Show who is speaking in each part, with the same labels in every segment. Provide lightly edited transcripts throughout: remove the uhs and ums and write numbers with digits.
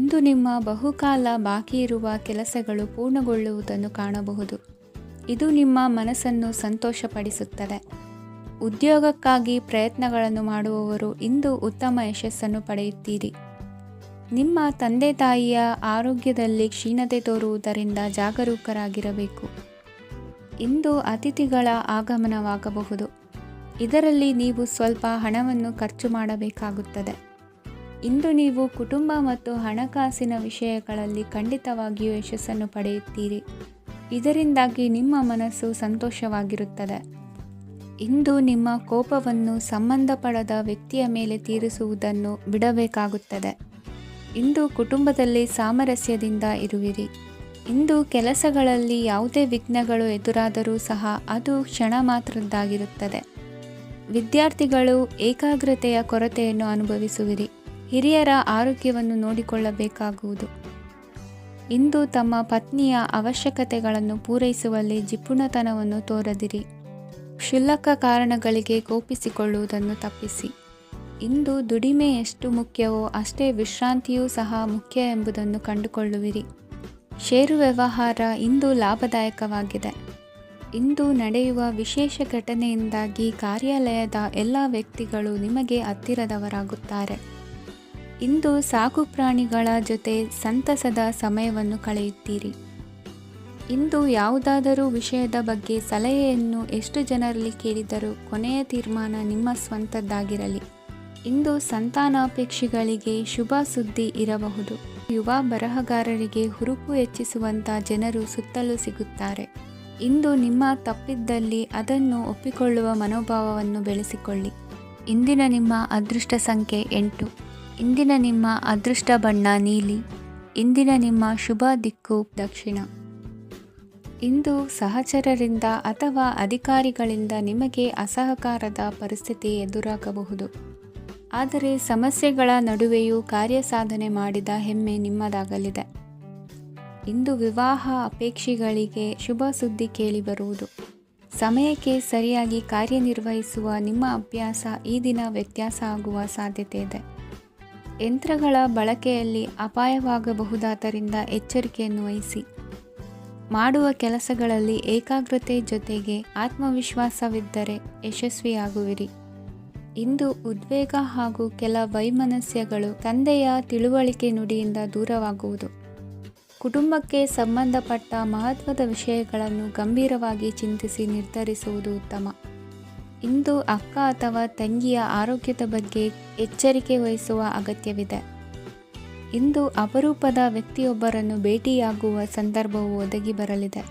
Speaker 1: ಇಂದು ನಿಮ್ಮ ಬಹುಕಾಲ ಬಾಕಿ ಇರುವ ಕೆಲಸಗಳು ಪೂರ್ಣಗೊಳ್ಳುವುದನ್ನು ಕಾಣಬಹುದು. ಇದು ನಿಮ್ಮ ಮನಸ್ಸನ್ನು ಸಂತೋಷಪಡಿಸುತ್ತದೆ. ಉದ್ಯೋಗಕ್ಕಾಗಿ ಪ್ರಯತ್ನಗಳನ್ನು ಮಾಡುವವರು ಇಂದು ಉತ್ತಮ ಯಶಸ್ಸನ್ನು ಪಡೆಯುತ್ತೀರಿ. ನಿಮ್ಮ ತಂದೆ ತಾಯಿಯ ಆರೋಗ್ಯದಲ್ಲಿ ಕ್ಷೀಣತೆ ತೋರುವುದರಿಂದ ಜಾಗರೂಕರಾಗಿರಬೇಕು. ಇಂದು ಅತಿಥಿಗಳ ಆಗಮನವಾಗಬಹುದು. ಇದರಲ್ಲಿ ನೀವು ಸ್ವಲ್ಪ ಹಣವನ್ನು ಖರ್ಚು ಮಾಡಬೇಕಾಗುತ್ತದೆ. ಇಂದು ನೀವು ಕುಟುಂಬ ಮತ್ತು ಹಣಕಾಸಿನ ವಿಷಯಗಳಲ್ಲಿ ಖಂಡಿತವಾಗಿಯೂ ಯಶಸ್ಸನ್ನು ಪಡೆಯುತ್ತೀರಿ. ಇದರಿಂದಾಗಿ ನಿಮ್ಮ ಮನಸ್ಸು ಸಂತೋಷವಾಗಿರುತ್ತದೆ. ಇಂದು ನಿಮ್ಮ ಕೋಪವನ್ನು ಸಂಬಂಧಪಡದ ವ್ಯಕ್ತಿಯ ಮೇಲೆ ತೀರಿಸುವುದನ್ನು ಬಿಡಬೇಕಾಗುತ್ತದೆ. ಇಂದು ಕುಟುಂಬದಲ್ಲಿ ಸಾಮರಸ್ಯದಿಂದ ಇರುವಿರಿ. ಇಂದು ಕೆಲಸಗಳಲ್ಲಿ ಯಾವುದೇ ವಿಘ್ನಗಳು ಎದುರಾದರೂ ಸಹ ಅದು ಕ್ಷಣ ಮಾತ್ರದ್ದಾಗಿರುತ್ತದೆ. ವಿದ್ಯಾರ್ಥಿಗಳು ಏಕಾಗ್ರತೆಯ ಕೊರತೆಯನ್ನು ಅನುಭವಿಸುವಿರಿ. ಹಿರಿಯರ ಆರೋಗ್ಯವನ್ನು ನೋಡಿಕೊಳ್ಳಬೇಕಾಗುವುದು. ಇಂದು ತಮ್ಮ ಪತ್ನಿಯ ಅವಶ್ಯಕತೆಗಳನ್ನು ಪೂರೈಸುವಲ್ಲಿ ಜಿಪುಣತನವನ್ನು ತೋರದಿರಿ. ಕ್ಷುಲ್ಲಕ ಕಾರಣಗಳಿಗೆ ಕೋಪಿಸಿಕೊಳ್ಳುವುದನ್ನು ತಪ್ಪಿಸಿ. ಇಂದು ದುಡಿಮೆ ಎಷ್ಟು ಮುಖ್ಯವೋ ಅಷ್ಟೇ ವಿಶ್ರಾಂತಿಯೂ ಸಹ ಮುಖ್ಯ ಎಂಬುದನ್ನು ಕಂಡುಕೊಳ್ಳುವಿರಿ. ಷೇರು ವ್ಯವಹಾರ ಇಂದು ಲಾಭದಾಯಕವಾಗಿದೆ. ಇಂದು ನಡೆಯುವ ವಿಶೇಷ ಘಟನೆಯಿಂದಾಗಿ ಕಾರ್ಯಾಲಯದ ಎಲ್ಲ ವ್ಯಕ್ತಿಗಳು ನಿಮಗೆ ಹತ್ತಿರದವರಾಗುತ್ತಾರೆ. ಇಂದು ಸಾಕು ಪ್ರಾಣಿಗಳ ಜೊತೆ ಸಂತಸದ ಸಮಯವನ್ನು ಕಳೆಯುತ್ತೀರಿ. ಇಂದು ಯಾವುದಾದರೂ ವಿಷಯದ ಬಗ್ಗೆ ಸಲಹೆಯನ್ನು ಎಷ್ಟು ಜನರಲ್ಲಿ ಕೇಳಿದರೂ ಕೊನೆಯ ತೀರ್ಮಾನ ನಿಮ್ಮ ಸ್ವಂತದ್ದಾಗಿರಲಿ. ಇಂದು ಸಂತಾನಾಪೇಕ್ಷಿಗಳಿಗೆ ಶುಭ ಸುದ್ದಿ ಇರಬಹುದು. ಯುವ ಬರಹಗಾರರಿಗೆ ಹುರುಪು ಹೆಚ್ಚಿಸುವಂಥ ಜನರು ಸುತ್ತಲೂ ಸಿಗುತ್ತಾರೆ. ಇಂದು ನಿಮ್ಮ ತಪ್ಪಿದ್ದಲ್ಲಿ ಅದನ್ನು ಒಪ್ಪಿಕೊಳ್ಳುವ ಮನೋಭಾವವನ್ನು ಬೆಳೆಸಿಕೊಳ್ಳಿ. ಇಂದಿನ ನಿಮ್ಮ ಅದೃಷ್ಟ ಸಂಖ್ಯೆ 8. ಇಂದಿನ ನಿಮ್ಮ ಅದೃಷ್ಟ ಬಣ್ಣ ನೀಲಿ. ಇಂದಿನ ನಿಮ್ಮ ಶುಭ ದಿಕ್ಕು ದಕ್ಷಿಣ. ಇಂದು ಸಹಚರರಿಂದ ಅಥವಾ ಅಧಿಕಾರಿಗಳಿಂದ ನಿಮಗೆ ಅಸಹಕಾರದ ಪರಿಸ್ಥಿತಿ ಎದುರಾಗಬಹುದು. ಆದರೆ ಸಮಸ್ಯೆಗಳ ನಡುವೆಯೂ ಕಾರ್ಯಸಾಧನೆ ಮಾಡಿದ ಹೆಮ್ಮೆ ನಿಮ್ಮದಾಗಲಿದೆ. ಇಂದು ವಿವಾಹ ಅಪೇಕ್ಷಿಗಳಿಗೆ ಶುಭ ಸುದ್ದಿ ಕೇಳಿಬರುವುದು. ಸಮಯಕ್ಕೆ ಸರಿಯಾಗಿ ಕಾರ್ಯನಿರ್ವಹಿಸುವ ನಿಮ್ಮ ಅಭ್ಯಾಸ ಈ ದಿನ ವ್ಯತ್ಯಾಸ ಆಗುವ ಸಾಧ್ಯತೆ ಇದೆ. ಯಂತ್ರಗಳ ಬಳಕೆಯಲ್ಲಿ ಅಪಾಯವಾಗಬಹುದಾದ್ದರಿಂದ ಎಚ್ಚರಿಕೆಯನ್ನು ವಹಿಸಿ. ಮಾಡುವ ಕೆಲಸಗಳಲ್ಲಿ ಏಕಾಗ್ರತೆ ಜೊತೆಗೆ ಆತ್ಮವಿಶ್ವಾಸವಿದ್ದರೆ ಯಶಸ್ವಿಯಾಗುವಿರಿ. ಇಂದು ಉದ್ವೇಗ ಹಾಗೂ ಕೆಲ ವೈಮನಸ್ಯಗಳು ತಂದೆಯ ತಿಳುವಳಿಕೆ ನುಡಿಯಿಂದ ದೂರವಾಗುವುದು. ಕುಟುಂಬಕ್ಕೆ ಸಂಬಂಧಪಟ್ಟ ಮಹತ್ವದ ವಿಷಯಗಳನ್ನು ಗಂಭೀರವಾಗಿ ಚಿಂತಿಸಿ ನಿರ್ಧರಿಸುವುದು ಉತ್ತಮ. ಇಂದು ಅಕ್ಕ ಅಥವಾ ತಂಗಿಯ ಆರೋಗ್ಯದ ಬಗ್ಗೆ ಎಚ್ಚರಿಕೆ ವಹಿಸುವ ಅಗತ್ಯವಿದೆ. ಇಂದು ಅಪರೂಪದ ವ್ಯಕ್ತಿಯೊಬ್ಬರನ್ನು ಭೇಟಿಯಾಗುವ ಸಂದರ್ಭವು ಒದಗಿ ಬರಲಿದೆ.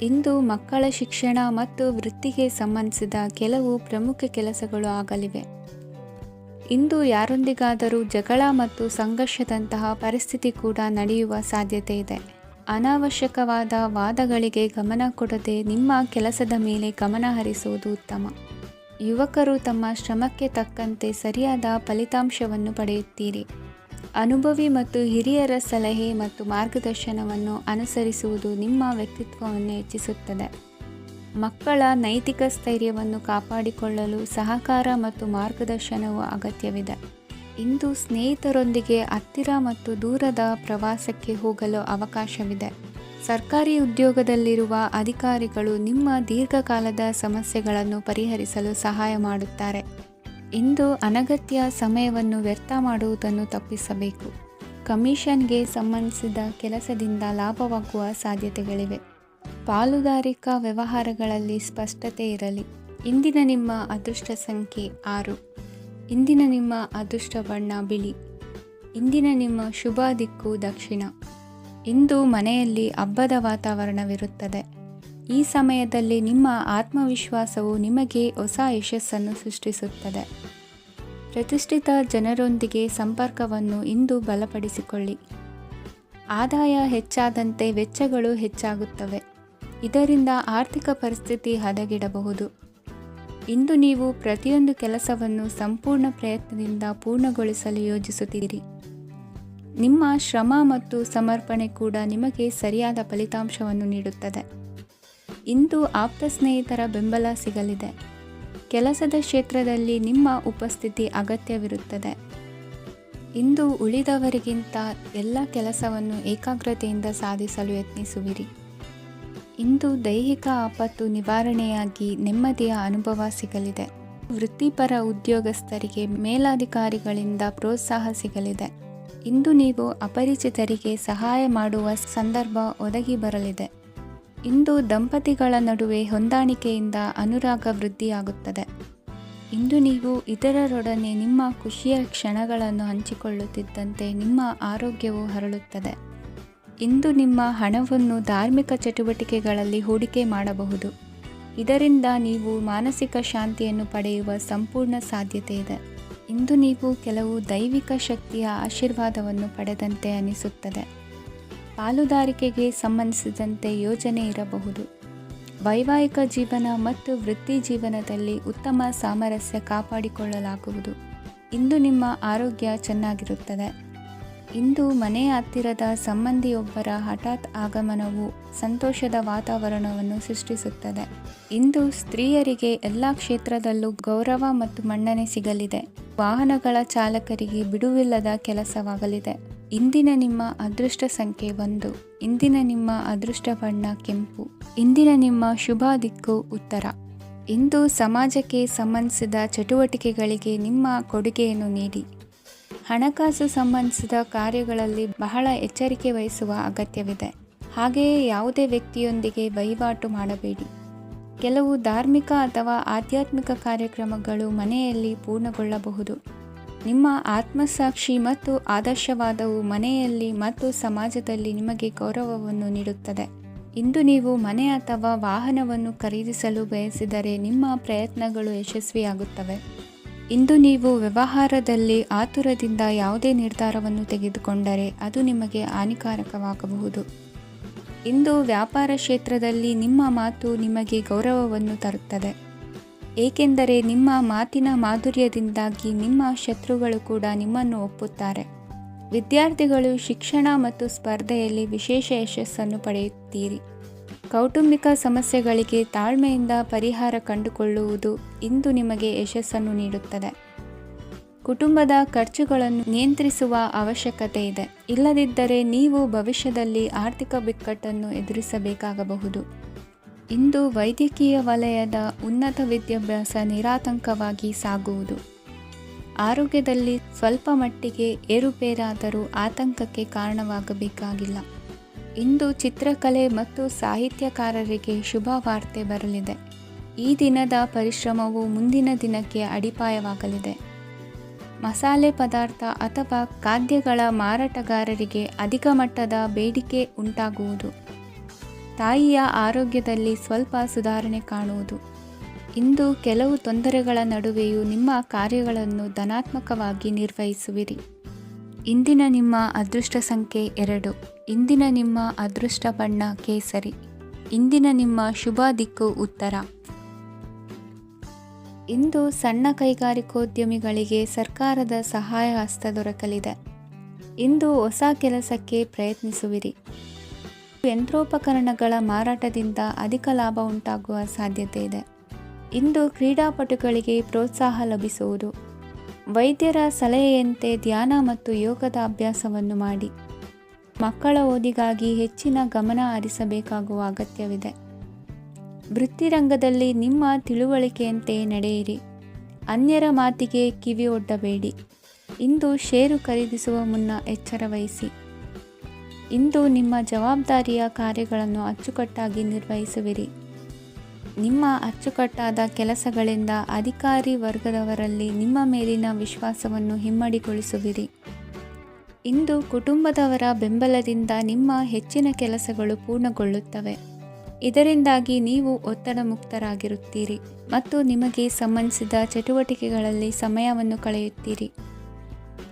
Speaker 1: ಇಂದು ಮಕ್ಕಳ ಶಿಕ್ಷಣ ಮತ್ತು ವೃತ್ತಿಗೆ ಸಂಬಂಧಿಸಿದ ಕೆಲವು ಪ್ರಮುಖ ಕೆಲಸಗಳು ಆಗಲಿವೆ. ಇಂದು ಯಾರೊಂದಿಗಾದರೂ ಜಗಳ ಮತ್ತು ಸಂಘರ್ಷದಂತಹ ಪರಿಸ್ಥಿತಿ ಕೂಡ ನಡೆಯುವ ಸಾಧ್ಯತೆ ಇದೆ. ಅನಾವಶ್ಯಕವಾದ ವಾದಗಳಿಗೆ ಗಮನ ಕೊಡದೆ ನಿಮ್ಮ ಕೆಲಸದ ಮೇಲೆ ಗಮನ ಹರಿಸುವುದು ಉತ್ತಮ. ಯುವಕರು ತಮ್ಮ ಶ್ರಮಕ್ಕೆ ತಕ್ಕಂತೆ ಸರಿಯಾದ ಫಲಿತಾಂಶವನ್ನು ಪಡೆಯುತ್ತೀರಿ. ಅನುಭವಿ ಮತ್ತು ಹಿರಿಯರ ಸಲಹೆ ಮತ್ತು ಮಾರ್ಗದರ್ಶನವನ್ನು ಅನುಸರಿಸುವುದು ನಿಮ್ಮ ವ್ಯಕ್ತಿತ್ವವನ್ನು ಹೆಚ್ಚಿಸುತ್ತದೆ. ಮಕ್ಕಳ ನೈತಿಕ ಸ್ಥೈರ್ಯವನ್ನು ಕಾಪಾಡಿಕೊಳ್ಳಲು ಸಹಕಾರ ಮತ್ತು ಮಾರ್ಗದರ್ಶನವು ಅಗತ್ಯವಿದೆ. ಇಂದು ಸ್ನೇಹಿತರೊಂದಿಗೆ ಹತ್ತಿರ ಮತ್ತು ದೂರದ ಪ್ರವಾಸಕ್ಕೆ ಹೋಗಲು ಅವಕಾಶವಿದೆ. ಸರ್ಕಾರಿ ಉದ್ಯೋಗದಲ್ಲಿರುವ ಅಧಿಕಾರಿಗಳು ನಿಮ್ಮ ದೀರ್ಘಕಾಲದ ಸಮಸ್ಯೆಗಳನ್ನು ಪರಿಹರಿಸಲು ಸಹಾಯ ಮಾಡುತ್ತಾರೆ. ಇಂದು ಅನಗತ್ಯ ಸಮಯವನ್ನು ವ್ಯರ್ಥ ಮಾಡುವುದನ್ನು ತಪ್ಪಿಸಬೇಕು. ಕಮಿಷನ್ಗೆ ಸಂಬಂಧಿಸಿದ ಕೆಲಸದಿಂದ ಲಾಭವಾಗುವ ಸಾಧ್ಯತೆಗಳಿವೆ. ಪಾಲುದಾರಿಕಾ ವ್ಯವಹಾರಗಳಲ್ಲಿ ಸ್ಪಷ್ಟತೆ ಇರಲಿ. ಇಂದಿನ ನಿಮ್ಮ ಅದೃಷ್ಟ ಸಂಖ್ಯೆ 6. ಇಂದಿನ ನಿಮ್ಮ ಅದೃಷ್ಟ ಬಣ್ಣ ಬಿಳಿ. ಇಂದಿನ ನಿಮ್ಮ ಶುಭ ದಿಕ್ಕು ದಕ್ಷಿಣ. ಇಂದು ಮನೆಯಲ್ಲಿ ಹಬ್ಬದ ವಾತಾವರಣವಿರುತ್ತದೆ. ಈ ಸಮಯದಲ್ಲಿ ನಿಮ್ಮ ಆತ್ಮವಿಶ್ವಾಸವು ನಿಮಗೆ ಹೊಸ ಯಶಸ್ಸನ್ನು ಸೃಷ್ಟಿಸುತ್ತದೆ. ಪ್ರತಿಷ್ಠಿತ ಜನರೊಂದಿಗೆ ಸಂಪರ್ಕವನ್ನು ಇಂದು ಬಲಪಡಿಸಿಕೊಳ್ಳಿ. ಆದಾಯ ಹೆಚ್ಚಾದಂತೆ ವೆಚ್ಚಗಳು ಹೆಚ್ಚಾಗುತ್ತವೆ. ಇದರಿಂದ ಆರ್ಥಿಕ ಪರಿಸ್ಥಿತಿ ಹದಗೆಡಬಹುದು. ಇಂದು ನೀವು ಪ್ರತಿಯೊಂದು ಕೆಲಸವನ್ನು ಸಂಪೂರ್ಣ ಪ್ರಯತ್ನದಿಂದ ಪೂರ್ಣಗೊಳಿಸಲು ಯೋಜಿಸುತ್ತೀರಿ. ನಿಮ್ಮ ಶ್ರಮ ಮತ್ತು ಸಮರ್ಪಣೆ ಕೂಡ ನಿಮಗೆ ಸರಿಯಾದ ಫಲಿತಾಂಶವನ್ನು ನೀಡುತ್ತದೆ. ಇಂದು ಆಪ್ತ ಸ್ನೇಹಿತರ ಬೆಂಬಲ ಸಿಗಲಿದೆ. ಕೆಲಸದ ಕ್ಷೇತ್ರದಲ್ಲಿ ನಿಮ್ಮ ಉಪಸ್ಥಿತಿ ಅಗತ್ಯವಿರುತ್ತದೆ. ಇಂದು ಉಳಿದವರಿಗಿಂತ ಎಲ್ಲ ಕೆಲಸವನ್ನು ಏಕಾಗ್ರತೆಯಿಂದ ಸಾಧಿಸಲು ಯತ್ನಿಸುವಿರಿ. ಇಂದು ದೈಹಿಕ ಆಪತ್ತು ನಿವಾರಣೆಯಾಗಿ ನೆಮ್ಮದಿಯ ಅನುಭವ ಸಿಗಲಿದೆ. ವೃತ್ತಿಪರ ಉದ್ಯೋಗಸ್ಥರಿಗೆ ಮೇಲಾಧಿಕಾರಿಗಳಿಂದ ಪ್ರೋತ್ಸಾಹ ಸಿಗಲಿದೆ. ಇಂದು ನೀವು ಅಪರಿಚಿತರಿಗೆ ಸಹಾಯ ಮಾಡುವ ಸಂದರ್ಭ ಒದಗಿ ಬರಲಿದೆ. ಇಂದು ದಂಪತಿಗಳ ನಡುವೆ ಹೊಂದಾಣಿಕೆಯಿಂದ ಅನುರಾಗ ವೃದ್ಧಿಯಾಗುತ್ತದೆ. ಇಂದು ನೀವು ಇತರರೊಡನೆ ನಿಮ್ಮ ಖುಷಿಯ ಕ್ಷಣಗಳನ್ನು ಹಂಚಿಕೊಳ್ಳುತ್ತಿದ್ದಂತೆ ನಿಮ್ಮ ಆರೋಗ್ಯವು ಹರಳುತ್ತದೆ. ಇಂದು ನಿಮ್ಮ ಹಣವನ್ನು ಧಾರ್ಮಿಕ ಚಟುವಟಿಕೆಗಳಲ್ಲಿ ಹೂಡಿಕೆ ಮಾಡಬಹುದು. ಇದರಿಂದ ನೀವು ಮಾನಸಿಕ ಶಾಂತಿಯನ್ನು ಪಡೆಯುವ ಸಂಪೂರ್ಣ ಸಾಧ್ಯತೆ ಇದೆ. ಇಂದು ನೀವು ಕೆಲವು ದೈವಿಕ ಶಕ್ತಿಯ ಆಶೀರ್ವಾದವನ್ನು ಪಡೆದಂತೆ ಅನಿಸುತ್ತದೆ. ಪಾಲುದಾರಿಕೆಗೆ ಸಂಬಂಧಿಸಿದಂತೆ ಯೋಜನೆ ಇರಬಹುದು. ವೈವಾಹಿಕ ಜೀವನ ಮತ್ತು ವೃತ್ತಿ ಜೀವನದಲ್ಲಿ ಉತ್ತಮ ಸಾಮರಸ್ಯ ಕಾಪಾಡಿಕೊಳ್ಳಲಾಗುವುದು. ಇಂದು ನಿಮ್ಮ ಆರೋಗ್ಯ ಚೆನ್ನಾಗಿರುತ್ತದೆ. ಇಂದು ಮನೆಯ ಹತ್ತಿರದ ಸಂಬಂಧಿಯೊಬ್ಬರ ಹಠಾತ್ ಆಗಮನವು ಸಂತೋಷದ ವಾತಾವರಣವನ್ನು ಸೃಷ್ಟಿಸುತ್ತದೆ. ಇಂದು ಸ್ತ್ರೀಯರಿಗೆ ಎಲ್ಲ ಕ್ಷೇತ್ರದಲ್ಲೂ ಗೌರವ ಮತ್ತು ಮನ್ನಣೆ ಸಿಗಲಿದೆ. ವಾಹನಗಳ ಚಾಲಕರಿಗೆ ಬಿಡುವಿಲ್ಲದ ಕೆಲಸವಾಗಲಿದೆ. ಇಂದಿನ ನಿಮ್ಮ ಅದೃಷ್ಟ ಸಂಖ್ಯೆ 1. ಇಂದಿನ ನಿಮ್ಮ ಅದೃಷ್ಟ ಬಣ್ಣ ಕೆಂಪು. ಇಂದಿನ ನಿಮ್ಮ ಶುಭ ದಿಕ್ಕು ಉತ್ತರ. ಇಂದು ಸಮಾಜಕ್ಕೆ ಸಂಬಂಧಿಸಿದ ಚಟುವಟಿಕೆಗಳಿಗೆ ನಿಮ್ಮ ಕೊಡುಗೆಯನ್ನು ನೀಡಿ. ಹಣಕಾಸು ಸಂಬಂಧಿಸಿದ ಕಾರ್ಯಗಳಲ್ಲಿ ಬಹಳ ಎಚ್ಚರಿಕೆ ವಹಿಸುವ ಅಗತ್ಯವಿದೆ. ಹಾಗೆಯೇ ಯಾವುದೇ ವ್ಯಕ್ತಿಯೊಂದಿಗೆ ವಹಿವಾಟು ಮಾಡಬೇಡಿ. ಕೆಲವು ಧಾರ್ಮಿಕ ಅಥವಾ ಆಧ್ಯಾತ್ಮಿಕ ಕಾರ್ಯಕ್ರಮಗಳು ಮನೆಯಲ್ಲಿ ಪೂರ್ಣಗೊಳ್ಳಬಹುದು. ನಿಮ್ಮ ಆತ್ಮಸಾಕ್ಷಿ ಮತ್ತು ಆದರ್ಶವಾದವು ಮನೆಯಲ್ಲಿ ಮತ್ತು ಸಮಾಜದಲ್ಲಿ ನಿಮಗೆ ಗೌರವವನ್ನು ನೀಡುತ್ತದೆ. ಇಂದು ನೀವು ಮನೆ ಅಥವಾ ವಾಹನವನ್ನು ಖರೀದಿಸಲು ಬಯಸಿದರೆ ನಿಮ್ಮ ಪ್ರಯತ್ನಗಳು ಯಶಸ್ವಿಯಾಗುತ್ತವೆ. ಇಂದು ನೀವು ವ್ಯವಹಾರದಲ್ಲಿ ಆತುರದಿಂದ ಯಾವುದೇ ನಿರ್ಧಾರವನ್ನು ತೆಗೆದುಕೊಂಡರೆ ಅದು ನಿಮಗೆ ಹಾನಿಕಾರಕವಾಗಬಹುದು. ಇಂದು ವ್ಯಾಪಾರ ಕ್ಷೇತ್ರದಲ್ಲಿ ನಿಮ್ಮ ಮಾತು ನಿಮಗೆ ಗೌರವವನ್ನು ತರುತ್ತದೆ. ಏಕೆಂದರೆ ನಿಮ್ಮ ಮಾತಿನ ಮಾಧುರ್ಯದಿಂದಾಗಿ ನಿಮ್ಮ ಶತ್ರುಗಳು ಕೂಡ ನಿಮ್ಮನ್ನು ಒಪ್ಪುತ್ತಾರೆ. ವಿದ್ಯಾರ್ಥಿಗಳು ಶಿಕ್ಷಣ ಮತ್ತು ಸ್ಪರ್ಧೆಯಲ್ಲಿ ವಿಶೇಷ ಯಶಸ್ಸನ್ನು ಪಡೆಯುತ್ತೀರಿ. ಕೌಟುಂಬಿಕ ಸಮಸ್ಯೆಗಳಿಗೆ ತಾಳ್ಮೆಯಿಂದ ಪರಿಹಾರ ಕಂಡುಕೊಳ್ಳುವುದು ಇಂದು ನಿಮಗೆ ಯಶಸ್ಸನ್ನು ನೀಡುತ್ತದೆ. ಕುಟುಂಬದ ಖರ್ಚುಗಳನ್ನು ನಿಯಂತ್ರಿಸುವ ಅವಶ್ಯಕತೆ ಇದೆ. ಇಲ್ಲದಿದ್ದರೆ ನೀವು ಭವಿಷ್ಯದಲ್ಲಿ ಆರ್ಥಿಕ ಬಿಕ್ಕಟ್ಟನ್ನು ಎದುರಿಸಬೇಕಾಗಬಹುದು. ಇಂದು ವೈದ್ಯಕೀಯ ವಲಯದ ಉನ್ನತ ವಿದ್ಯಾಭ್ಯಾಸ ನಿರಾತಂಕವಾಗಿ ಸಾಗುವುದು. ಆರೋಗ್ಯದಲ್ಲಿ ಸ್ವಲ್ಪ ಮಟ್ಟಿಗೆ ಏರುಪೇರಾದರೂ ಆತಂಕಕ್ಕೆ ಕಾರಣವಾಗಬೇಕಾಗಿಲ್ಲ. ಇಂದು ಚಿತ್ರಕಲೆ ಮತ್ತು ಸಾಹಿತ್ಯಕಾರರಿಗೆ ಶುಭ ವಾರ್ತೆ ಬರಲಿದೆ. ಈ ದಿನದ ಪರಿಶ್ರಮವು ಮುಂದಿನ ದಿನಕ್ಕೆ ಅಡಿಪಾಯವಾಗಲಿದೆ. ಮಸಾಲೆ ಪದಾರ್ಥ ಅಥವಾ ಖಾದ್ಯಗಳ ಮಾರಾಟಗಾರರಿಗೆ ಅಧಿಕ ಮಟ್ಟದ ಬೇಡಿಕೆ ಉಂಟಾಗುವುದು. ತಾಯಿಯ ಆರೋಗ್ಯದಲ್ಲಿ ಸ್ವಲ್ಪ ಸುಧಾರಣೆ ಕಾಣುವುದು. ಇಂದು ಕೆಲವು ತೊಂದರೆಗಳ ನಡುವೆಯೂ ನಿಮ್ಮ ಕಾರ್ಯಗಳನ್ನು ಧನಾತ್ಮಕವಾಗಿ ನಿರ್ವಹಿಸುವಿರಿ. ಇಂದಿನ ನಿಮ್ಮ ಅದೃಷ್ಟ ಸಂಖ್ಯೆ 2. ಇಂದಿನ ನಿಮ್ಮ ಅದೃಷ್ಟ ಬಣ್ಣ ಕೇಸರಿ. ಇಂದಿನ ನಿಮ್ಮ ಶುಭ ದಿಕ್ಕು ಉತ್ತರ. ಇಂದು ಸಣ್ಣ ಕೈಗಾರಿಕೋದ್ಯಮಿಗಳಿಗೆ ಸರ್ಕಾರದ ಸಹಾಯ ಹಸ್ತ ದೊರಕಲಿದೆ. ಇಂದು ಹೊಸ ಕೆಲಸಕ್ಕೆ ಪ್ರಯತ್ನಿಸುವಿರಿ. ಯಂತ್ರೋಪಕರಣಗಳ ಮಾರಾಟದಿಂದ ಅಧಿಕ ಲಾಭ ಉಂಟಾಗುವ ಸಾಧ್ಯತೆ ಇದೆ. ಇಂದು ಕ್ರೀಡಾಪಟುಗಳಿಗೆ ಪ್ರೋತ್ಸಾಹ ಲಭಿಸುವುದು. ವೈದ್ಯರ ಸಲಹೆಯಂತೆ ಧ್ಯಾನ ಮತ್ತು ಯೋಗದ ಅಭ್ಯಾಸವನ್ನು ಮಾಡಿ. ಮಕ್ಕಳ ಓದಿಗಾಗಿ ಹೆಚ್ಚಿನ ಗಮನ ಹರಿಸಬೇಕಾಗುವ ಅಗತ್ಯವಿದೆ. ವೃತ್ತಿರಂಗದಲ್ಲಿ ನಿಮ್ಮ ತಿಳುವಳಿಕೆಯಂತೆ ನಡೆಯಿರಿ. ಅನ್ಯರ ಮಾತಿಗೆ ಕಿವಿ ಒಡ್ಡಬೇಡಿ. ಇಂದು ಷೇರು ಖರೀದಿಸುವ ಮುನ್ನ ಎಚ್ಚರ ವಹಿಸಿ. ಇಂದು ನಿಮ್ಮ ಜವಾಬ್ದಾರಿಯ ಕಾರ್ಯಗಳನ್ನು ಅಚ್ಚುಕಟ್ಟಾಗಿ ನಿರ್ವಹಿಸುವಿರಿ. ನಿಮ್ಮ ಅಚ್ಚುಕಟ್ಟಾದ ಕೆಲಸಗಳಿಂದ ಅಧಿಕಾರಿ ವರ್ಗದವರಲ್ಲಿ ನಿಮ್ಮ ಮೇಲಿನ ವಿಶ್ವಾಸವನ್ನು ಇಮ್ಮಡಿಗೊಳಿಸುವಿರಿ. ಇಂದು ಕುಟುಂಬದವರ ಬೆಂಬಲದಿಂದ ನಿಮ್ಮ ಹೆಚ್ಚಿನ ಕೆಲಸಗಳು ಪೂರ್ಣಗೊಳ್ಳುತ್ತವೆ. ಇದರಿಂದಾಗಿ ನೀವು ಒತ್ತಡ ಮುಕ್ತರಾಗಿರುತ್ತೀರಿ ಮತ್ತು ನಿಮಗೆ ಸಂಬಂಧಿಸಿದ ಚಟುವಟಿಕೆಗಳಲ್ಲಿ ಸಮಯವನ್ನು ಕಳೆಯುತ್ತೀರಿ.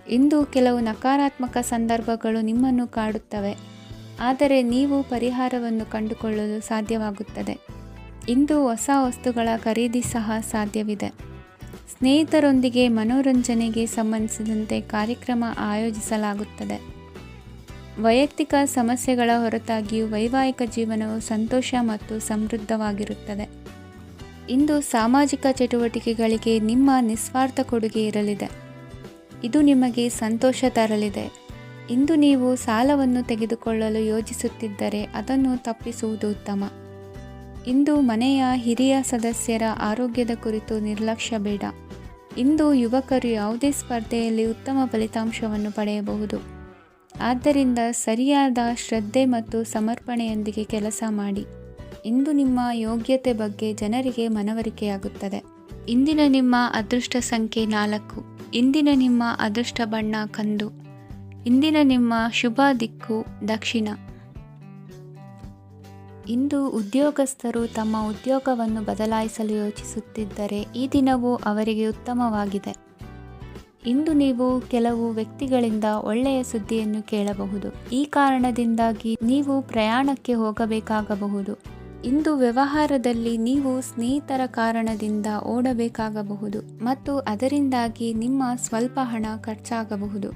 Speaker 1: ಇಂದು ಕೆಲವು ನಕಾರಾತ್ಮಕ ಸಂದರ್ಭಗಳು ನಿಮ್ಮನ್ನು ಕಾಡುತ್ತವೆ, ಆದರೆ ನೀವು ಪರಿಹಾರವನ್ನು ಕಂಡುಕೊಳ್ಳಲು ಸಾಧ್ಯವಾಗುತ್ತದೆ. ಇಂದು ಹೊಸ ವಸ್ತುಗಳ ಖರೀದಿ ಸಹ ಸಾಧ್ಯವಿದೆ. ಸ್ನೇಹಿತರೊಂದಿಗೆ ಮನೋರಂಜನೆಗೆ ಸಂಬಂಧಿಸಿದಂತೆ ಕಾರ್ಯಕ್ರಮ ಆಯೋಜಿಸಲಾಗುತ್ತದೆ. ವೈಯಕ್ತಿಕ ಸಮಸ್ಯೆಗಳ ಹೊರತಾಗಿಯೂ ವೈವಾಹಿಕ ಜೀವನವು ಸಂತೋಷ ಮತ್ತು ಸಮೃದ್ಧವಾಗಿರುತ್ತದೆ. ಇಂದು ಸಾಮಾಜಿಕ ಚಟುವಟಿಕೆಗಳಿಗೆ ನಿಮ್ಮ ನಿಸ್ವಾರ್ಥ ಕೊಡುಗೆ ಇರಲಿದೆ. ಇದು ನಿಮಗೆ ಸಂತೋಷ ತರಲಿದೆ. ಇಂದು ನೀವು ಸಾಲವನ್ನು ತೆಗೆದುಕೊಳ್ಳಲು ಯೋಜಿಸುತ್ತಿದ್ದರೆ ಅದನ್ನು ತಪ್ಪಿಸುವುದು ಉತ್ತಮ. ಇಂದು ಮನೆಯ ಹಿರಿಯ ಸದಸ್ಯರ ಆರೋಗ್ಯದ ಕುರಿತು ನಿರ್ಲಕ್ಷ್ಯ ಬೇಡ. ಇಂದು ಯುವಕರು ಯಾವುದೇ ಸ್ಪರ್ಧೆಯಲ್ಲಿ ಉತ್ತಮ ಫಲಿತಾಂಶವನ್ನು ಪಡೆಯಬಹುದು. ಆದ್ದರಿಂದ ಸರಿಯಾದ ಶ್ರದ್ಧೆ ಮತ್ತು ಸಮರ್ಪಣೆಯೊಂದಿಗೆ ಕೆಲಸ ಮಾಡಿ. ಇಂದು ನಿಮ್ಮ ಯೋಗ್ಯತೆ ಬಗ್ಗೆ ಜನರಿಗೆ ಮನವರಿಕೆಯಾಗುತ್ತದೆ. ಇಂದಿನ ನಿಮ್ಮ ಅದೃಷ್ಟ ಸಂಖ್ಯೆ 4. ಇಂದಿನ ನಿಮ್ಮ ಅದೃಷ್ಟ ಬಣ್ಣ ಕಂದು. ಇಂದಿನ ನಿಮ್ಮ ಶುಭ ದಿಕ್ಕು ದಕ್ಷಿಣ. ಇಂದು ಉದ್ಯೋಗಸ್ಥರು ತಮ್ಮ ಉದ್ಯೋಗವನ್ನು ಬದಲಾಯಿಸಲು ಯೋಚಿಸುತ್ತಿದ್ದರೆ ಈ ದಿನವೂ ಅವರಿಗೆ ಉತ್ತಮವಾಗಿದೆ. ಇಂದು ನೀವು ಕೆಲವು ವ್ಯಕ್ತಿಗಳಿಂದ ಒಳ್ಳೆಯ ಸುದ್ದಿಯನ್ನು ಕೇಳಬಹುದು. ಈ ಕಾರಣದಿಂದಾಗಿ ನೀವು ಪ್ರಯಾಣಕ್ಕೆ ಹೋಗಬೇಕಾಗಬಹುದು. ಇಂದು ವ್ಯವಹಾರದಲ್ಲಿ ನೀವು ಸ್ನೇಹಿತರ ಕಾರಣದಿಂದ ಓಡಬೇಕಾಗಬಹುದು ಮತ್ತು ಅದರಿಂದಾಗಿ ನಿಮ್ಮ ಸ್ವಲ್ಪ ಹಣ ಖರ್ಚಾಗಬಹುದು.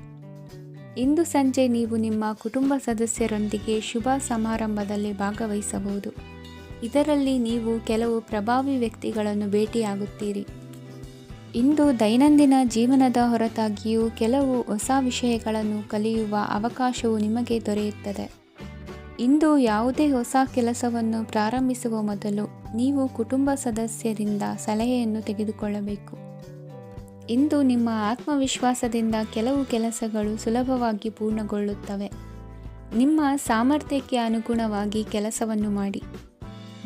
Speaker 1: ಇಂದು ಸಂಜೆ ನೀವು ನಿಮ್ಮ ಕುಟುಂಬ ಸದಸ್ಯರೊಂದಿಗೆ ಶುಭ ಸಮಾರಂಭದಲ್ಲಿ ಭಾಗವಹಿಸಬಹುದು. ಇದರಲ್ಲಿ ನೀವು ಕೆಲವು ಪ್ರಭಾವಿ ವ್ಯಕ್ತಿಗಳನ್ನು ಭೇಟಿಯಾಗುತ್ತೀರಿ. ಇಂದು ದೈನಂದಿನ ಜೀವನದ ಹೊರತಾಗಿಯೂ ಕೆಲವು ಹೊಸ ವಿಷಯಗಳನ್ನು ಕಲಿಯುವ ಅವಕಾಶವು ನಿಮಗೆ ದೊರೆಯುತ್ತದೆ. ಇಂದು ಯಾವುದೇ ಹೊಸ ಕೆಲಸವನ್ನು ಪ್ರಾರಂಭಿಸುವ ಮೊದಲು ನೀವು ಕುಟುಂಬ ಸದಸ್ಯರಿಂದ ಸಲಹೆಯನ್ನು ತೆಗೆದುಕೊಳ್ಳಬೇಕು. ಇಂದು ನಿಮ್ಮ ಆತ್ಮವಿಶ್ವಾಸದಿಂದ ಕೆಲವು ಕೆಲಸಗಳು ಸುಲಭವಾಗಿ ಪೂರ್ಣಗೊಳ್ಳುತ್ತವೆ. ನಿಮ್ಮ ಸಾಮರ್ಥ್ಯಕ್ಕೆ ಅನುಗುಣವಾಗಿ ಕೆಲಸವನ್ನು ಮಾಡಿ.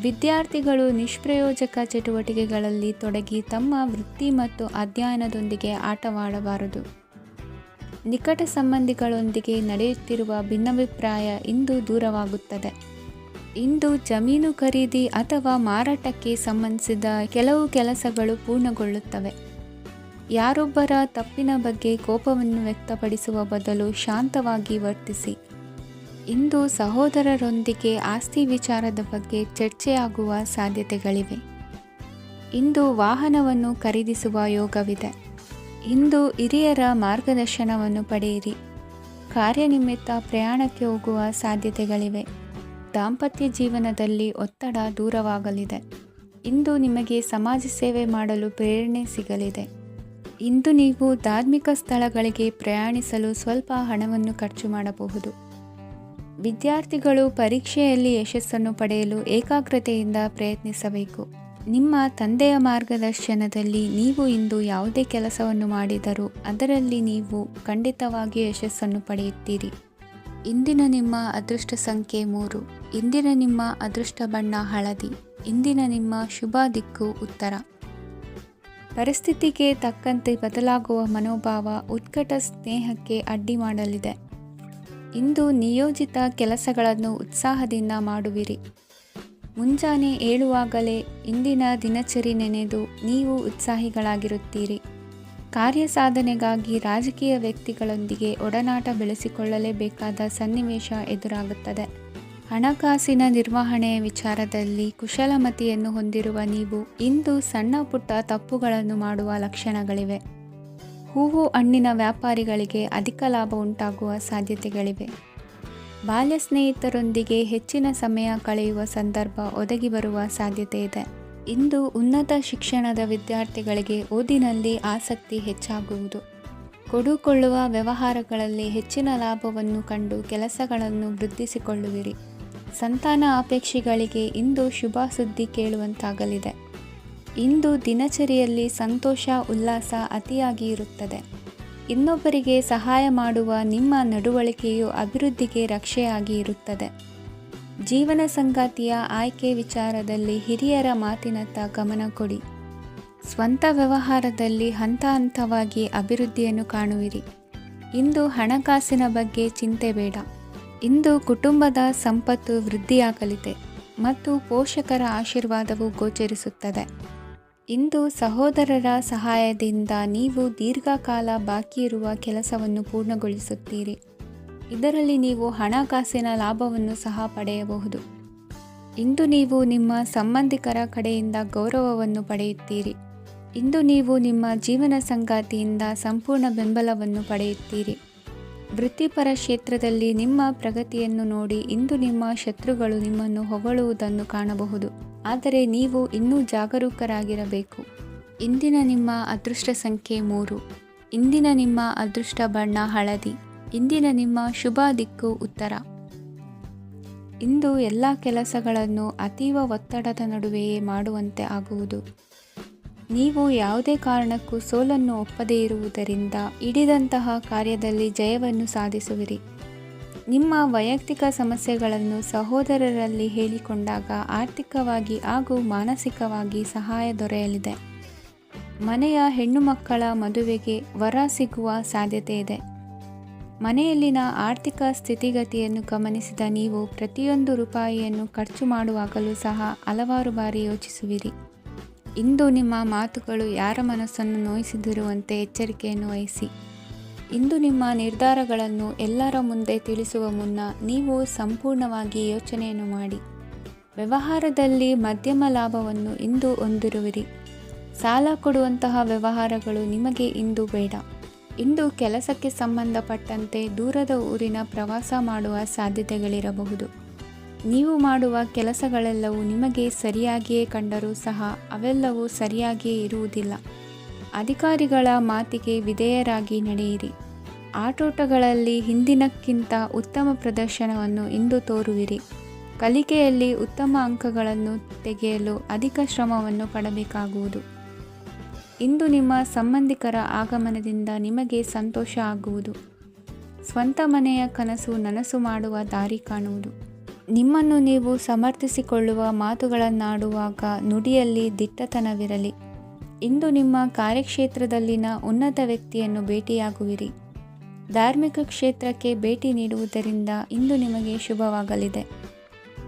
Speaker 1: ವಿದ್ಯಾರ್ಥಿಗಳು ನಿಷ್ಪ್ರಯೋಜಕ ಚಟುವಟಿಕೆಗಳಲ್ಲಿ ತೊಡಗಿ ತಮ್ಮ ವೃತ್ತಿ ಮತ್ತು ಅಧ್ಯಯನದೊಂದಿಗೆ ಆಟವಾಡಬಾರದು. ನಿಕಟ ಸಂಬಂಧಿಗಳೊಂದಿಗೆ ನಡೆಯುತ್ತಿರುವ ಭಿನ್ನಾಭಿಪ್ರಾಯ ಇಂದು ದೂರವಾಗುತ್ತದೆ. ಇಂದು ಜಮೀನು ಖರೀದಿ ಅಥವಾ ಮಾರಾಟಕ್ಕೆ ಸಂಬಂಧಿಸಿದ ಕೆಲವು ಕೆಲಸಗಳು ಪೂರ್ಣಗೊಳ್ಳುತ್ತವೆ. ಯಾರೊಬ್ಬರ ತಪ್ಪಿನ ಬಗ್ಗೆ ಕೋಪವನ್ನು ವ್ಯಕ್ತಪಡಿಸುವ ಬದಲು ಶಾಂತವಾಗಿ ವರ್ತಿಸಿ. ಇಂದು ಸಹೋದರರೊಂದಿಗೆ ಆಸ್ತಿ ವಿಚಾರದ ಬಗ್ಗೆ ಚರ್ಚೆಯಾಗುವ ಸಾಧ್ಯತೆಗಳಿವೆ. ಇಂದು ವಾಹನವನ್ನು ಖರೀದಿಸುವ ಯೋಗವಿದೆ. ಇಂದು ಹಿರಿಯರ ಮಾರ್ಗದರ್ಶನವನ್ನು ಪಡೆಯಿರಿ. ಕಾರ್ಯನಿಮಿತ್ತ ಪ್ರಯಾಣಕ್ಕೆ ಹೋಗುವ ಸಾಧ್ಯತೆಗಳಿವೆ. ದಾಂಪತ್ಯ ಜೀವನದಲ್ಲಿ ಒತ್ತಡ ದೂರವಾಗಲಿದೆ. ಇಂದು ನಿಮಗೆ ಸಮಾಜ ಸೇವೆ ಮಾಡಲು ಪ್ರೇರಣೆ ಸಿಗಲಿದೆ. ಇಂದು ನೀವು ಧಾರ್ಮಿಕ ಸ್ಥಳಗಳಿಗೆ ಪ್ರಯಾಣಿಸಲು ಸ್ವಲ್ಪ ಹಣವನ್ನು ಖರ್ಚು ಮಾಡಬಹುದು. ವಿದ್ಯಾರ್ಥಿಗಳು ಪರೀಕ್ಷೆಯಲ್ಲಿ ಯಶಸ್ಸನ್ನು ಪಡೆಯಲು ಏಕಾಗ್ರತೆಯಿಂದ ಪ್ರಯತ್ನಿಸಬೇಕು. ನಿಮ್ಮ ತಂದೆಯ ಮಾರ್ಗದರ್ಶನದಲ್ಲಿ ನೀವು ಇಂದು ಯಾವುದೇ ಕೆಲಸವನ್ನು ಮಾಡಿದರೂ ಅದರಲ್ಲಿ ನೀವು ಖಂಡಿತವಾಗಿಯೂ ಯಶಸ್ಸನ್ನು ಪಡೆಯುತ್ತೀರಿ. ಇಂದಿನ ನಿಮ್ಮ ಅದೃಷ್ಟ ಸಂಖ್ಯೆ 3. ಇಂದಿನ ನಿಮ್ಮ ಅದೃಷ್ಟ ಬಣ್ಣ ಹಳದಿ. ಇಂದಿನ ನಿಮ್ಮ ಶುಭ ದಿಕ್ಕು ಉತ್ತರ. ಪರಿಸ್ಥಿತಿಗೆ ತಕ್ಕಂತೆ ಬದಲಾಗುವ ಮನೋಭಾವ ಉತ್ಕಟ ಸ್ನೇಹಕ್ಕೆ ಅಡ್ಡಿ ಮಾಡಲಿದೆ. ಇಂದು ನಿಯೋಜಿತ ಕೆಲಸಗಳನ್ನು ಉತ್ಸಾಹದಿಂದ ಮಾಡುವಿರಿ. ಮುಂಜಾನೆ ಏಳುವಾಗಲೇ ಇಂದಿನ ದಿನಚರಿ ನೆನೆದು ನೀವು ಉತ್ಸಾಹಿಗಳಾಗಿರುತ್ತೀರಿ. ಕಾರ್ಯಸಾಧನೆಗಾಗಿ ರಾಜಕೀಯ ವ್ಯಕ್ತಿಗಳೊಂದಿಗೆ ಒಡನಾಟ ಬೆಳೆಸಿಕೊಳ್ಳಲೇಬೇಕಾದ ಸನ್ನಿವೇಶ ಎದುರಾಗುತ್ತದೆ. ಹಣಕಾಸಿನ ನಿರ್ವಹಣೆಯ ವಿಚಾರದಲ್ಲಿ ಕುಶಲಮತಿಯನ್ನು ಹೊಂದಿರುವ ನೀವು ಇಂದು ಸಣ್ಣ ಪುಟ್ಟ ತಪ್ಪುಗಳನ್ನು ಮಾಡುವ ಲಕ್ಷಣಗಳಿವೆ. ಹೂವು ಹಣ್ಣಿನ ವ್ಯಾಪಾರಿಗಳಿಗೆ ಅಧಿಕ ಲಾಭ ಉಂಟಾಗುವ ಸಾಧ್ಯತೆಗಳಿವೆ. ಬಾಲ್ಯ ಸ್ನೇಹಿತರೊಂದಿಗೆ ಹೆಚ್ಚಿನ ಸಮಯ ಕಳೆಯುವ ಸಂದರ್ಭ ಒದಗಿ ಬರುವ ಸಾಧ್ಯತೆ ಇದೆ. ಇಂದು ಉನ್ನತ ಶಿಕ್ಷಣದ ವಿದ್ಯಾರ್ಥಿಗಳಿಗೆ ಓದಿನಲ್ಲಿ ಆಸಕ್ತಿ ಹೆಚ್ಚಾಗುವುದು. ಕೊಡುಕೊಳ್ಳುವ ವ್ಯವಹಾರಗಳಲ್ಲಿ ಹೆಚ್ಚಿನ ಲಾಭವನ್ನು ಕಂಡು ಕೆಲಸಗಳನ್ನು ವೃದ್ಧಿಸಿಕೊಳ್ಳುವಿರಿ. ಸಂತಾನ ಅಪೇಕ್ಷಿಗಳಿಗೆ ಇಂದು ಶುಭ ಸುದ್ದಿ ಕೇಳುವಂತಾಗಲಿದೆ. ಇಂದು ದಿನಚರಿಯಲ್ಲಿ ಸಂತೋಷ ಉಲ್ಲಾಸ ಅತಿಯಾಗಿ ಇರುತ್ತದೆ. ಇನ್ನೊಬ್ಬರಿಗೆ ಸಹಾಯ ಮಾಡುವ ನಿಮ್ಮ ನಡವಳಿಕೆಯು ಅಭಿವೃದ್ಧಿಗೆ ರಕ್ಷೆಯಾಗಿ ಇರುತ್ತದೆ. ಜೀವನ ಸಂಗಾತಿಯ ಆಯ್ಕೆ ವಿಚಾರದಲ್ಲಿ ಹಿರಿಯರ ಮಾತಿನತ್ತ ಗಮನ ಕೊಡಿ. ಸ್ವಂತ ವ್ಯವಹಾರದಲ್ಲಿ ಹಂತ ಹಂತವಾಗಿ ಅಭಿವೃದ್ಧಿಯನ್ನು ಕಾಣುವಿರಿ. ಇಂದು ಹಣಕಾಸಿನ ಬಗ್ಗೆ ಚಿಂತೆ ಬೇಡ. ಇಂದು ಕುಟುಂಬದ ಸಂಪತ್ತು ವೃದ್ಧಿಯಾಗಲಿದೆ ಮತ್ತು ಪೋಷಕರ ಆಶೀರ್ವಾದವು ಗೋಚರಿಸುತ್ತದೆ. ಇಂದು ಸಹೋದರರ ಸಹಾಯದಿಂದ ನೀವು ದೀರ್ಘಕಾಲ ಬಾಕಿ ಇರುವ ಕೆಲಸವನ್ನು ಪೂರ್ಣಗೊಳಿಸುತ್ತೀರಿ. ಇದರಲ್ಲಿ ನೀವು ಹಣಕಾಸಿನ ಲಾಭವನ್ನು ಸಹ ಪಡೆಯಬಹುದು. ಇಂದು ನೀವು ನಿಮ್ಮ ಸಂಬಂಧಿಕರ ಕಡೆಯಿಂದ ಗೌರವವನ್ನು ಪಡೆಯುತ್ತೀರಿ. ಇಂದು ನೀವು ನಿಮ್ಮ ಜೀವನ ಸಂಗಾತಿಯಿಂದ ಸಂಪೂರ್ಣ ಬೆಂಬಲವನ್ನು ಪಡೆಯುತ್ತೀರಿ. ವೃತ್ತಿಪರ ಕ್ಷೇತ್ರದಲ್ಲಿ ನಿಮ್ಮ ಪ್ರಗತಿಯನ್ನು ನೋಡಿ ಇಂದು ನಿಮ್ಮ ಶತ್ರುಗಳು ನಿಮ್ಮನ್ನು ಹೊಗಳುವುದನ್ನು ಕಾಣಬಹುದು. ಆದರೆ ನೀವು ಇನ್ನೂ ಜಾಗರೂಕರಾಗಿರಬೇಕು. ಇಂದಿನ ನಿಮ್ಮ ಅದೃಷ್ಟ ಸಂಖ್ಯೆ 3. ಇಂದಿನ ನಿಮ್ಮ ಅದೃಷ್ಟ ಬಣ್ಣ ಹಳದಿ. ಇಂದಿನ ನಿಮ್ಮ ಶುಭ ದಿಕ್ಕು ಉತ್ತರ. ಇಂದು ಎಲ್ಲ ಕೆಲಸಗಳನ್ನು ಅತೀವ ಒತ್ತಡದ ನಡುವೆಯೇ ಮಾಡುವಂತೆ ಆಗುವುದು. ನೀವು ಯಾವುದೇ ಕಾರಣಕ್ಕೂ ಸೋಲನ್ನು ಒಪ್ಪದೇ ಇರುವುದರಿಂದ ಹಿಡಿದಂತಹ ಕಾರ್ಯದಲ್ಲಿ ಜಯವನ್ನು ಸಾಧಿಸುವಿರಿ. ನಿಮ್ಮ ವೈಯಕ್ತಿಕ ಸಮಸ್ಯೆಗಳನ್ನು ಸಹೋದರರಲ್ಲಿ ಹೇಳಿಕೊಂಡಾಗ ಆರ್ಥಿಕವಾಗಿ ಹಾಗೂ ಮಾನಸಿಕವಾಗಿ ಸಹಾಯ ದೊರೆಯಲಿದೆ. ಮನೆಯ ಹೆಣ್ಣು ಮಕ್ಕಳ ಮದುವೆಗೆ ವರ ಸಿಗುವ ಸಾಧ್ಯತೆ ಇದೆ. ಮನೆಯಲ್ಲಿನ ಆರ್ಥಿಕ ಸ್ಥಿತಿಗತಿಯನ್ನು ಗಮನಿಸಿದ ನೀವು ಪ್ರತಿಯೊಂದು ರೂಪಾಯಿಯನ್ನು ಖರ್ಚು ಮಾಡುವಾಗಲೂ ಸಹ ಹಲವಾರು ಬಾರಿ ಯೋಚಿಸುವಿರಿ. ಇಂದು ನಿಮ್ಮ ಮಾತುಗಳು ಯಾರ ಮನಸ್ಸನ್ನು ನೋಯಿಸದಿರುವಂತೆ ಎಚ್ಚರಿಕೆಯನ್ನು ವಹಿಸಿ. ಇಂದು ನಿಮ್ಮ ನಿರ್ಧಾರಗಳನ್ನು ಎಲ್ಲರ ಮುಂದೆ ತಿಳಿಸುವ ಮುನ್ನ ನೀವು ಸಂಪೂರ್ಣವಾಗಿ ಯೋಚನೆಯನ್ನು ಮಾಡಿ. ವ್ಯವಹಾರದಲ್ಲಿ ಮಧ್ಯಮ ಲಾಭವನ್ನು ಇಂದು ಹೊಂದಿರುವಿರಿ. ಸಾಲ ಕೊಡುವಂತಹ ವ್ಯವಹಾರಗಳು ನಿಮಗೆ ಇಂದು ಬೇಡ. ಇಂದು ಕೆಲಸಕ್ಕೆ ಸಂಬಂಧಪಟ್ಟಂತೆ ದೂರದ ಊರಿನ ಪ್ರವಾಸ ಮಾಡುವ ಸಾಧ್ಯತೆಗಳಿರಬಹುದು. ನೀವು ಮಾಡುವ ಕೆಲಸಗಳೆಲ್ಲವೂ ನಿಮಗೆ ಸರಿಯಾಗಿಯೇ ಕಂಡರೂ ಸಹ ಅವೆಲ್ಲವೂ ಸರಿಯಾಗಿಯೇ ಇರುವುದಿಲ್ಲ. ಅಧಿಕಾರಿಗಳ ಮಾತಿಗೆ ವಿಧೇಯರಾಗಿ ನಡೆಯಿರಿ. ಆಟೋಟಗಳಲ್ಲಿ ಹಿಂದಿನಕ್ಕಿಂತ ಉತ್ತಮ ಪ್ರದರ್ಶನವನ್ನು ಇಂದು ತೋರುವಿರಿ. ಕಲಿಕೆಯಲ್ಲಿ ಉತ್ತಮ ಅಂಕಗಳನ್ನು ತೆಗೆಯಲು ಅಧಿಕ ಶ್ರಮವನ್ನು ಪಡಬೇಕಾಗುವುದು. ಇಂದು ನಿಮ್ಮ ಸಂಬಂಧಿಕರ ಆಗಮನದಿಂದ ನಿಮಗೆ ಸಂತೋಷ ಆಗುವುದು. ಸ್ವಂತ ಮನೆಯ ಕನಸು ನನಸು ಮಾಡುವ ದಾರಿ ಕಾಣುವುದು. ನಿಮ್ಮನ್ನು ನೀವು ಸಮರ್ಥಿಸಿಕೊಳ್ಳುವ ಮಾತುಗಳನ್ನಾಡುವಾಗ ನುಡಿಯಲ್ಲಿ ದಿಟ್ಟತನವಿರಲಿ. ಇಂದು ನಿಮ್ಮ ಕಾರ್ಯಕ್ಷೇತ್ರದಲ್ಲಿನ ಉನ್ನತ ವ್ಯಕ್ತಿಯನ್ನು ಭೇಟಿಯಾಗುವಿರಿ. ಧಾರ್ಮಿಕ ಕ್ಷೇತ್ರಕ್ಕೆ ಭೇಟಿ ನೀಡುವುದರಿಂದ ಇಂದು ನಿಮಗೆ ಶುಭವಾಗಲಿದೆ.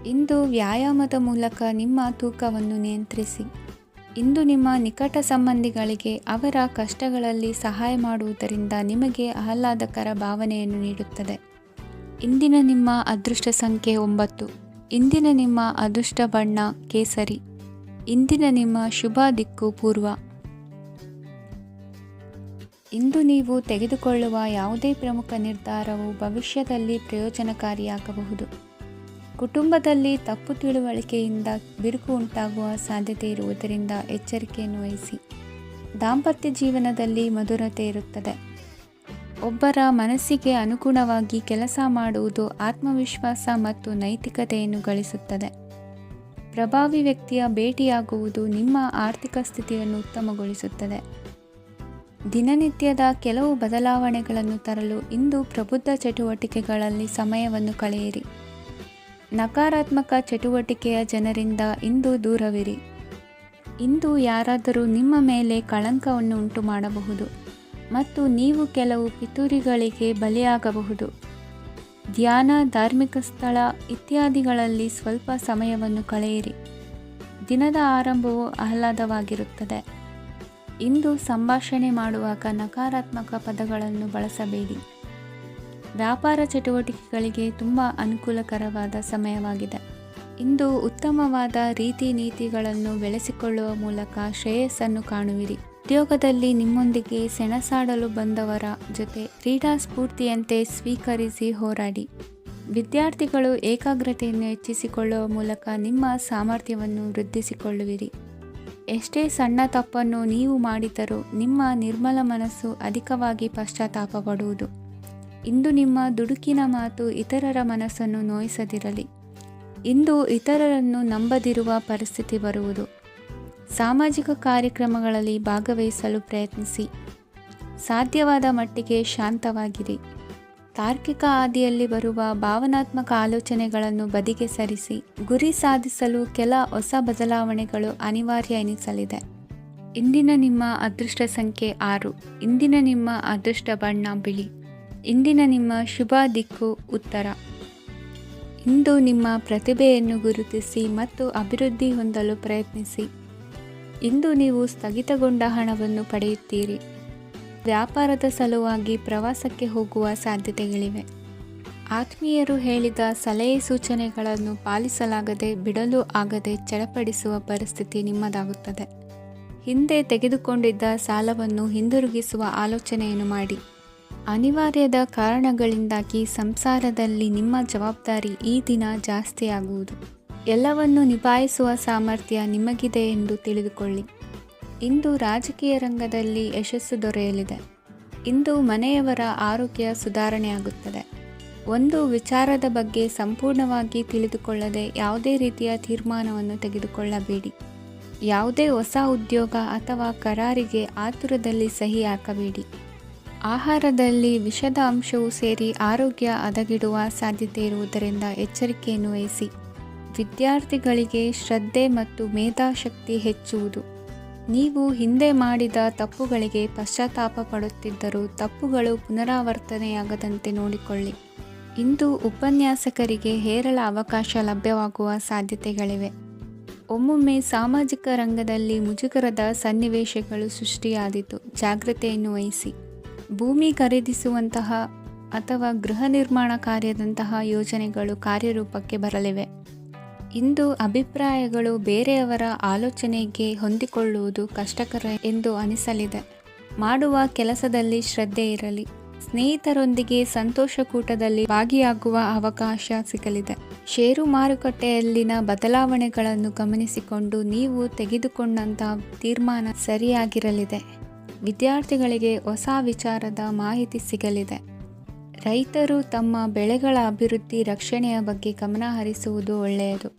Speaker 1: ಇಂದು ವ್ಯಾಯಾಮದ ಮೂಲಕ ನಿಮ್ಮ ತೂಕವನ್ನು ನಿಯಂತ್ರಿಸಿ. ಇಂದು ನಿಮ್ಮ ನಿಕಟ ಸಂಬಂಧಿಗಳಿಗೆ ಅವರ ಕಷ್ಟಗಳಲ್ಲಿ ಸಹಾಯ ಮಾಡುವುದರಿಂದ ನಿಮಗೆ ಆಹ್ಲಾದಕರ ಭಾವನೆಯನ್ನು ನೀಡುತ್ತದೆ. ಇಂದಿನ ನಿಮ್ಮ ಅದೃಷ್ಟ ಸಂಖ್ಯೆ 9. ಇಂದಿನ ನಿಮ್ಮ ಅದೃಷ್ಟ ಬಣ್ಣ ಕೇಸರಿ. ಇಂದಿನ ನಿಮ್ಮ ಶುಭ ದಿಕ್ಕು ಪೂರ್ವ. ಇಂದು ನೀವು ತೆಗೆದುಕೊಳ್ಳುವ ಯಾವುದೇ ಪ್ರಮುಖ ನಿರ್ಧಾರವು ಭವಿಷ್ಯದಲ್ಲಿ ಪ್ರಯೋಜನಕಾರಿಯಾಗಬಹುದು. ಕುಟುಂಬದಲ್ಲಿ ತಪ್ಪು ತಿಳುವಳಿಕೆಯಿಂದ ಬಿರುಕು ಉಂಟಾಗುವ ಸಾಧ್ಯತೆ ಇರುವುದರಿಂದ ಎಚ್ಚರಿಕೆಯನ್ನು ವಹಿಸಿ. ದಾಂಪತ್ಯ ಜೀವನದಲ್ಲಿ ಮಧುರತೆ ಇರುತ್ತದೆ. ಒಬ್ಬರ ಮನಸ್ಸಿಗೆ ಅನುಗುಣವಾಗಿ ಕೆಲಸ ಮಾಡುವುದು ಆತ್ಮವಿಶ್ವಾಸ ಮತ್ತು ನೈತಿಕತೆಯನ್ನು ಗಳಿಸುತ್ತದೆ. ಪ್ರಭಾವಿ ವ್ಯಕ್ತಿಯ ಭೇಟಿಯಾಗುವುದು ನಿಮ್ಮ ಆರ್ಥಿಕ ಸ್ಥಿತಿಯನ್ನು ಉತ್ತಮಗೊಳಿಸುತ್ತದೆ. ದಿನನಿತ್ಯದ ಕೆಲವು ಬದಲಾವಣೆಗಳನ್ನು ತರಲು ಇಂದು ಪ್ರಬುದ್ಧ ಚಟುವಟಿಕೆಗಳಲ್ಲಿ ಸಮಯವನ್ನು ಕಳೆಯಿರಿ. ನಕಾರಾತ್ಮಕ ಚಟುವಟಿಕೆಯ ಜನರಿಂದ ಇಂದು ದೂರವಿರಿ. ಇಂದು ಯಾರಾದರೂ ನಿಮ್ಮ ಮೇಲೆ ಕಳಂಕವನ್ನು ಉಂಟು ಮಾಡಬಹುದು ಮತ್ತು ನೀವು ಕೆಲವು ಪಿತೂರಿಗಳಿಗೆ ಬಲಿಯಾಗಬಹುದು. ಧ್ಯಾನ, ಧಾರ್ಮಿಕ ಸ್ಥಳ ಇತ್ಯಾದಿಗಳಲ್ಲಿ ಸ್ವಲ್ಪ ಸಮಯವನ್ನು ಕಳೆಯಿರಿ. ದಿನದ ಆರಂಭವು ಆಹ್ಲಾದವಾಗಿರುತ್ತದೆ. ಇಂದು ಸಂಭಾಷಣೆ ಮಾಡುವಾಗ ನಕಾರಾತ್ಮಕ ಪದಗಳನ್ನು ಬಳಸಬೇಡಿ. ವ್ಯಾಪಾರ ಚಟುವಟಿಕೆಗಳಿಗೆ ತುಂಬ ಅನುಕೂಲಕರವಾದ ಸಮಯವಾಗಿದೆ. ಇಂದು ಉತ್ತಮವಾದ ರೀತಿ ನೀತಿಗಳನ್ನು ಬೆಳೆಸಿಕೊಳ್ಳುವ ಮೂಲಕ ಶ್ರೇಯಸ್ಸನ್ನು ಕಾಣುವಿರಿ. ಉದ್ಯೋಗದಲ್ಲಿ ನಿಮ್ಮೊಂದಿಗೆ ಸೆಣಸಾಡಲು ಬಂದವರ ಜೊತೆ ಕ್ರೀಡಾ ಸ್ಫೂರ್ತಿಯಂತೆ ಸ್ವೀಕರಿಸಿ ಹೋರಾಡಿ. ವಿದ್ಯಾರ್ಥಿಗಳು ಏಕಾಗ್ರತೆಯನ್ನು ಹೆಚ್ಚಿಸಿಕೊಳ್ಳುವ ಮೂಲಕ ನಿಮ್ಮ ಸಾಮರ್ಥ್ಯವನ್ನು ವೃದ್ಧಿಸಿಕೊಳ್ಳುವಿರಿ. ಎಷ್ಟೇ ಸಣ್ಣ ತಪ್ಪನ್ನು ನೀವು ಮಾಡಿದರೂ ನಿಮ್ಮ ನಿರ್ಮಲ ಮನಸ್ಸು ಅಧಿಕವಾಗಿ ಪಶ್ಚಾತ್ತಾಪ ಪಡುವುದು. ಇಂದು ನಿಮ್ಮ ದುಡುಕಿನ ಮಾತು ಇತರರ ಮನಸ್ಸನ್ನು ನೋಯಿಸದಿರಲಿ. ಇಂದು ಇತರರನ್ನು ನಂಬದಿರುವ ಪರಿಸ್ಥಿತಿ ಬರುವುದು. ಸಾಮಾಜಿಕ ಕಾರ್ಯಕ್ರಮಗಳಲ್ಲಿ ಭಾಗವಹಿಸಲು ಪ್ರಯತ್ನಿಸಿ. ಸಾಧ್ಯವಾದ ಮಟ್ಟಿಗೆ ಶಾಂತವಾಗಿರಿ. ತಾರ್ಕಿಕ ಹಾದಿಯಲ್ಲಿ ಬರುವ ಭಾವನಾತ್ಮಕ ಆಲೋಚನೆಗಳನ್ನು ಬದಿಗೆ ಸರಿಸಿ. ಗುರಿ ಸಾಧಿಸಲು ಕೆಲ ಹೊಸ ಬದಲಾವಣೆಗಳು ಅನಿವಾರ್ಯ ಎನಿಸಲಿದೆ. ಇಂದಿನ ನಿಮ್ಮ ಅದೃಷ್ಟ ಸಂಖ್ಯೆ 6. ಇಂದಿನ ನಿಮ್ಮ ಅದೃಷ್ಟ ಬಣ್ಣ ಬಿಳಿ. ಇಂದಿನ ನಿಮ್ಮ ಶುಭ ದಿಕ್ಕು ಉತ್ತರ. ಇಂದು ನಿಮ್ಮ ಪ್ರತಿಭೆಯನ್ನು ಗುರುತಿಸಿ ಮತ್ತು ಅಭಿವೃದ್ಧಿ ಹೊಂದಲು ಪ್ರಯತ್ನಿಸಿ. ಇಂದು ನೀವು ಸ್ಥಗಿತಗೊಂಡ ಹಣವನ್ನು ಪಡೆಯುತ್ತೀರಿ. ವ್ಯಾಪಾರದ ಸಲುವಾಗಿ ಪ್ರವಾಸಕ್ಕೆ ಹೋಗುವ ಸಾಧ್ಯತೆಗಳಿವೆ. ಆತ್ಮೀಯರು ಹೇಳಿದ ಸಲಹೆ ಸೂಚನೆಗಳನ್ನು ಪಾಲಿಸಲಾಗದೆ ಬಿಡಲು ಆಗದೆ ಚಡಪಡಿಸುವ ಪರಿಸ್ಥಿತಿ ನಿಮ್ಮದಾಗುತ್ತದೆ. ಹಿಂದೆ ತೆಗೆದುಕೊಂಡಿದ್ದ ಸಾಲವನ್ನು ಹಿಂದಿರುಗಿಸುವ ಆಲೋಚನೆಯನ್ನು ಮಾಡಿ. ಅನಿವಾರ್ಯದ ಕಾರಣಗಳಿಂದಾಗಿ ಸಂಸಾರದಲ್ಲಿ ನಿಮ್ಮ ಜವಾಬ್ದಾರಿ ಈ ದಿನ ಜಾಸ್ತಿಯಾಗುವುದು. ಎಲ್ಲವನ್ನು ನಿಭಾಯಿಸುವ ಸಾಮರ್ಥ್ಯ ನಿಮಗಿದೆ ಎಂದು ತಿಳಿದುಕೊಳ್ಳಿ. ಇಂದು ರಾಜಕೀಯ ರಂಗದಲ್ಲಿ ಯಶಸ್ಸು ದೊರೆಯಲಿದೆ. ಇಂದು ಮನೆಯವರ ಆರೋಗ್ಯ ಸುಧಾರಣೆಯಾಗುತ್ತದೆ. ಒಂದು ವಿಚಾರದ ಬಗ್ಗೆ ಸಂಪೂರ್ಣವಾಗಿ ತಿಳಿದುಕೊಳ್ಳದೆ ಯಾವುದೇ ರೀತಿಯ ತೀರ್ಮಾನವನ್ನು ತೆಗೆದುಕೊಳ್ಳಬೇಡಿ. ಯಾವುದೇ ಹೊಸ ಉದ್ಯೋಗ ಅಥವಾ ಕರಾರಿಗೆ ಆತುರದಲ್ಲಿ ಸಹಿ ಹಾಕಬೇಡಿ. ಆಹಾರದಲ್ಲಿ ವಿಷದ ಅಂಶವು ಸೇರಿ ಆರೋಗ್ಯ ಹದಗೆಡುವ ಸಾಧ್ಯತೆ ಇರುವುದರಿಂದ ಎಚ್ಚರಿಕೆಯನ್ನು ವಹಿಸಿ. ವಿದ್ಯಾರ್ಥಿಗಳಿಗೆ ಶ್ರದ್ಧೆ ಮತ್ತು ಮೇಧಾಶಕ್ತಿ ಹೆಚ್ಚುವುದು. ನೀವು ಹಿಂದೆ ಮಾಡಿದ ತಪ್ಪುಗಳಿಗೆ ಪಶ್ಚಾತ್ತಾಪ ಪಡುತ್ತಿದ್ದರೂ ತಪ್ಪುಗಳು ಪುನರಾವರ್ತನೆಯಾಗದಂತೆ ನೋಡಿಕೊಳ್ಳಿ. ಇಂದು ಉಪನ್ಯಾಸಕರಿಗೆ ಹೇರಳ ಅವಕಾಶ ಲಭ್ಯವಾಗುವ ಸಾಧ್ಯತೆಗಳಿವೆ. ಒಮ್ಮೊಮ್ಮೆ ಸಾಮಾಜಿಕ ರಂಗದಲ್ಲಿ ಮುಜುಗರದ ಸನ್ನಿವೇಶಗಳು ಸೃಷ್ಟಿಯಾದೀತು. ಜಾಗ್ರತೆಯನ್ನು ವಹಿಸಿ. ಭೂಮಿ ಖರೀದಿಸುವಂತಹ ಅಥವಾ ಗೃಹ ನಿರ್ಮಾಣ ಕಾರ್ಯದಂತಹ ಯೋಜನೆಗಳು ಕಾರ್ಯರೂಪಕ್ಕೆ ಬರಲಿವೆ. ಇಂದು ಅಭಿಪ್ರಾಯಗಳು ಬೇರೆಯವರ ಆಲೋಚನೆಗೆ ಹೊಂದಿಕೊಳ್ಳುವುದು ಕಷ್ಟಕರ ಎಂದು ಅನಿಸಲಿದೆ. ಮಾಡುವ ಕೆಲಸದಲ್ಲಿ ಶ್ರದ್ಧೆ ಇರಲಿ. ಸ್ನೇಹಿತರೊಂದಿಗೆ ಸಂತೋಷಕೂಟದಲ್ಲಿ ಭಾಗಿಯಾಗುವ ಅವಕಾಶ ಸಿಗಲಿದೆ. ಷೇರು ಮಾರುಕಟ್ಟೆಯಲ್ಲಿನ ಬದಲಾವಣೆಗಳನ್ನು ಗಮನಿಸಿಕೊಂಡು ನೀವು ತೆಗೆದುಕೊಂಡಂತಹ ತೀರ್ಮಾನ ಸರಿಯಾಗಿರಲಿದೆ. ವಿದ್ಯಾರ್ಥಿಗಳಿಗೆ ಹೊಸ ವಿಚಾರದ ಮಾಹಿತಿ ಸಿಗಲಿದೆ. ರೈತರು ತಮ್ಮ ಬೆಳೆಗಳ ಅಭಿವೃದ್ಧಿ ರಕ್ಷಣೆಯ ಬಗ್ಗೆ ಗಮನ ಹರಿಸುವುದು ಒಳ್ಳೆಯದು.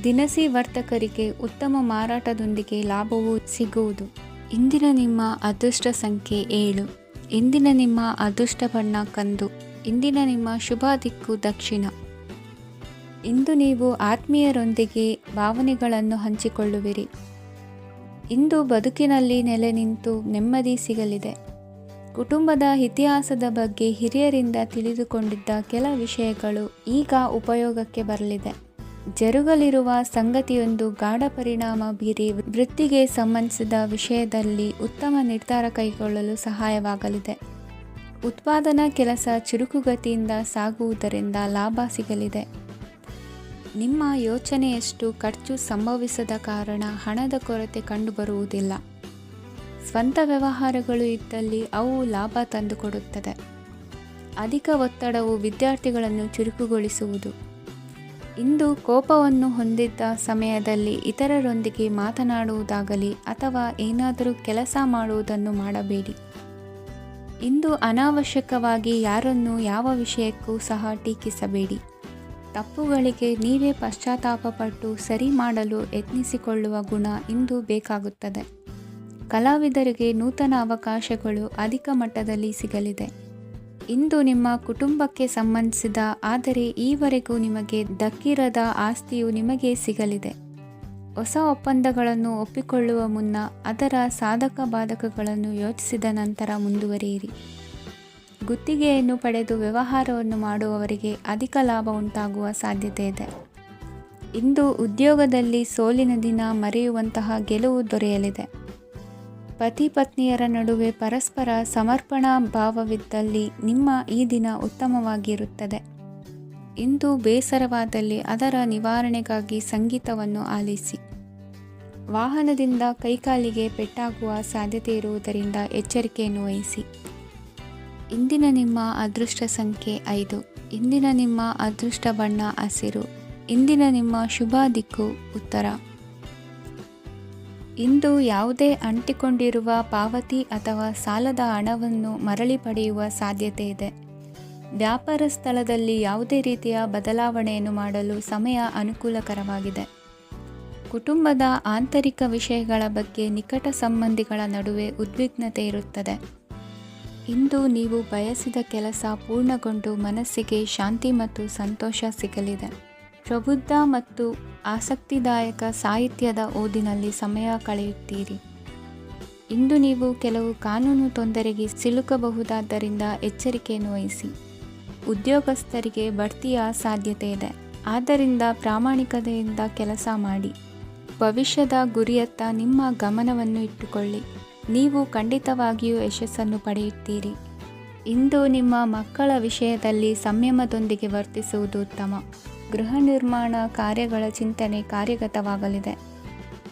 Speaker 1: ದಿನಸಿ ವರ್ತಕರಿಗೆ ಉತ್ತಮ ಮಾರಾಟದೊಂದಿಗೆ ಲಾಭವೂ ಸಿಗುವುದು. ಇಂದಿನ ನಿಮ್ಮ ಅದೃಷ್ಟ ಸಂಖ್ಯೆ 7. ಇಂದಿನ ನಿಮ್ಮ ಅದೃಷ್ಟ ಬಣ್ಣ ಕಂದು. ಇಂದಿನ ನಿಮ್ಮ ಶುಭ ದಿಕ್ಕು ದಕ್ಷಿಣ. ಇಂದು ನೀವು ಆತ್ಮೀಯರೊಂದಿಗೆ ಭಾವನೆಗಳನ್ನು ಹಂಚಿಕೊಳ್ಳುವಿರಿ. ಇಂದು ಬದುಕಿನಲ್ಲಿ ನೆಲೆ ನಿಂತು ನೆಮ್ಮದಿ ಸಿಗಲಿದೆ. ಕುಟುಂಬದ ಇತಿಹಾಸದ ಬಗ್ಗೆ ಹಿರಿಯರಿಂದ ತಿಳಿದುಕೊಂಡಿದ್ದ ಕೆಲ ವಿಷಯಗಳು ಈಗ ಉಪಯೋಗಕ್ಕೆ ಬರಲಿದೆ. ಜರುಗಲಿರುವ ಸಂಗತಿಯೊಂದು ಗಾಢ ಪರಿಣಾಮ ಬೀರಿ ವೃತ್ತಿಗೆ ಸಂಬಂಧಿಸಿದ ವಿಷಯದಲ್ಲಿ ಉತ್ತಮ ನಿರ್ಧಾರ ಕೈಗೊಳ್ಳಲು ಸಹಾಯವಾಗಲಿದೆ. ಉತ್ಪಾದನಾ ಕೆಲಸ ಚುರುಕುಗತಿಯಿಂದ ಸಾಗುವುದರಿಂದ ಲಾಭ ಸಿಗಲಿದೆ. ನಿಮ್ಮ ಯೋಚನೆಯಷ್ಟು ಖರ್ಚು ಸಂಭವಿಸದ ಕಾರಣ ಹಣದ ಕೊರತೆ ಕಂಡುಬರುವುದಿಲ್ಲ. ಸ್ವಂತ ವ್ಯವಹಾರಗಳು ಇದ್ದಲ್ಲಿ ಅವು ಲಾಭ ತಂದುಕೊಡುತ್ತದೆ. ಅಧಿಕ ಒತ್ತಡವು ವಿದ್ಯಾರ್ಥಿಗಳನ್ನು ಚುರುಕುಗೊಳಿಸುವುದು. ಇಂದು ಕೋಪವನ್ನು ಹೊಂದಿದ್ದ ಸಮಯದಲ್ಲಿ ಇತರರೊಂದಿಗೆ ಮಾತನಾಡುವುದಾಗಲಿ ಅಥವಾ ಏನಾದರೂ ಕೆಲಸ ಮಾಡುವುದನ್ನು ಮಾಡಬೇಡಿ. ಇಂದು ಅನಾವಶ್ಯಕವಾಗಿ ಯಾರನ್ನೂ ಯಾವ ವಿಷಯಕ್ಕೂ ಸಹ ಟೀಕಿಸಬೇಡಿ. ತಪ್ಪುಗಳಿಗೆ ನೀವೇ ಪಶ್ಚಾತ್ತಾಪಪಟ್ಟು ಸರಿ ಮಾಡಲು ಯತ್ನಿಸಿಕೊಳ್ಳುವ ಗುಣ ಇಂದು ಬೇಕಾಗುತ್ತದೆ. ಕಲಾವಿದರಿಗೆ ನೂತನ ಅವಕಾಶಗಳು ಅಧಿಕ ಮಟ್ಟದಲ್ಲಿ ಸಿಗಲಿದೆ. ಇಂದು ನಿಮ್ಮ ಕುಟುಂಬಕ್ಕೆ ಸಂಬಂಧಿಸಿದ ಆದರೆ ಈವರೆಗೂ ನಿಮಗೆ ದಕ್ಕಿರದ ಆಸ್ತಿಯು ನಿಮಗೆ ಸಿಗಲಿದೆ. ಹೊಸ ಒಪ್ಪಂದಗಳನ್ನು ಒಪ್ಪಿಕೊಳ್ಳುವ ಮುನ್ನ ಅದರ ಸಾಧಕ ಬಾಧಕಗಳನ್ನು ಯೋಚಿಸಿದ ನಂತರ ಮುಂದುವರಿಯಿರಿ. ಗುತ್ತಿಗೆಯನ್ನು ಪಡೆದು ವ್ಯವಹಾರವನ್ನು ಮಾಡುವವರಿಗೆ ಅಧಿಕ ಲಾಭ ಉಂಟಾಗುವ ಸಾಧ್ಯತೆ ಇದೆ. ಇಂದು ಉದ್ಯೋಗದಲ್ಲಿ ಸೋಲಿನ ದಿನ ಮರೆಯುವಂತಹ ಗೆಲುವು ದೊರೆಯಲಿದೆ. ಪತಿ ಪತ್ನಿಯರ ನಡುವೆ ಪರಸ್ಪರ ಸಮರ್ಪಣಾ ಭಾವವಿದ್ದಲ್ಲಿ ನಿಮ್ಮ ಈ ದಿನ ಉತ್ತಮವಾಗಿರುತ್ತದೆ. ಇಂದು ಬೇಸರವಾದಲ್ಲಿ ಅದರ ನಿವಾರಣೆಗಾಗಿ ಸಂಗೀತವನ್ನು ಆಲಿಸಿ. ವಾಹನದಿಂದ ಕೈಕಾಲಿಗೆ ಪೆಟ್ಟಾಗುವ ಸಾಧ್ಯತೆ ಇರುವುದರಿಂದ ಎಚ್ಚರಿಕೆಯನ್ನು ವಹಿಸಿ. ಇಂದಿನ ನಿಮ್ಮ ಅದೃಷ್ಟ ಸಂಖ್ಯೆ 5. ಇಂದಿನ ನಿಮ್ಮ ಅದೃಷ್ಟ ಬಣ್ಣ ಹಸಿರು. ಇಂದಿನ ನಿಮ್ಮ ಶುಭ ದಿಕ್ಕು ಉತ್ತರ. ಇಂದು ಯಾವುದೇ ಅಂಟಿಕೊಂಡಿರುವ ಪಾವತಿ ಅಥವಾ ಸಾಲದ ಹಣವನ್ನು ಮರಳಿ ಪಡೆಯುವ ಸಾಧ್ಯತೆ ಇದೆ. ವ್ಯಾಪಾರ ಸ್ಥಳದಲ್ಲಿ ಯಾವುದೇ ರೀತಿಯ ಬದಲಾವಣೆಯನ್ನು ಮಾಡಲು ಸಮಯ ಅನುಕೂಲಕರವಾಗಿದೆ. ಕುಟುಂಬದ ಆಂತರಿಕ ವಿಷಯಗಳ ಬಗ್ಗೆ ನಿಕಟ ಸಂಬಂಧಿಗಳ ನಡುವೆ ಉದ್ವಿಗ್ನತೆ ಇರುತ್ತದೆ. ಇಂದು ನೀವು ಬಯಸಿದ ಕೆಲಸ ಪೂರ್ಣಗೊಂಡು ಮನಸ್ಸಿಗೆ ಶಾಂತಿ ಮತ್ತು ಸಂತೋಷ ಸಿಗಲಿದೆ. ಪ್ರಬುದ್ಧ ಮತ್ತು ಆಸಕ್ತಿದಾಯಕ ಸಾಹಿತ್ಯದ ಓದಿನಲ್ಲಿ ಸಮಯ ಕಳೆಯುತ್ತೀರಿ. ಇಂದು ನೀವು ಕೆಲವು ಕಾನೂನು ತೊಂದರೆಗೆ ಸಿಲುಕಬಹುದಾದ್ದರಿಂದ ಎಚ್ಚರಿಕೆಯನ್ನು ವಹಿಸಿ. ಉದ್ಯೋಗಸ್ಥರಿಗೆ ಬಡ್ತಿಯ ಸಾಧ್ಯತೆ ಇದೆ. ಆದ್ದರಿಂದ ಪ್ರಾಮಾಣಿಕತೆಯಿಂದ ಕೆಲಸ ಮಾಡಿ. ಭವಿಷ್ಯದ ಗುರಿಯತ್ತ ನಿಮ್ಮ ಗಮನವನ್ನು ಇಟ್ಟುಕೊಳ್ಳಿ. ನೀವು ಖಂಡಿತವಾಗಿಯೂ ಯಶಸ್ಸನ್ನು ಪಡೆಯುತ್ತೀರಿ. ಇಂದು ನಿಮ್ಮ ಮಕ್ಕಳ ವಿಷಯದಲ್ಲಿ ಸಂಯಮದೊಂದಿಗೆ ವರ್ತಿಸುವುದು ಉತ್ತಮ. ಗೃಹ ನಿರ್ಮಾಣ ಕಾರ್ಯಗಳ ಚಿಂತನೆ ಕಾರ್ಯಗತವಾಗಲಿದೆ.